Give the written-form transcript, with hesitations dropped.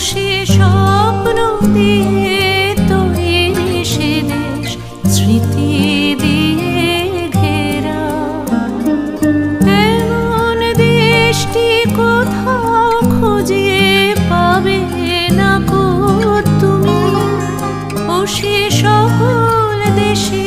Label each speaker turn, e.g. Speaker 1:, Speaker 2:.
Speaker 1: সে স্বপ্ন দিয়ে তৈরি সে দেশ স্মৃতি দিয়ে ঘেরা। এমন দেশটি কোথাও খুঁজে পাবে না কো তুমি। ও সে সকল দেশে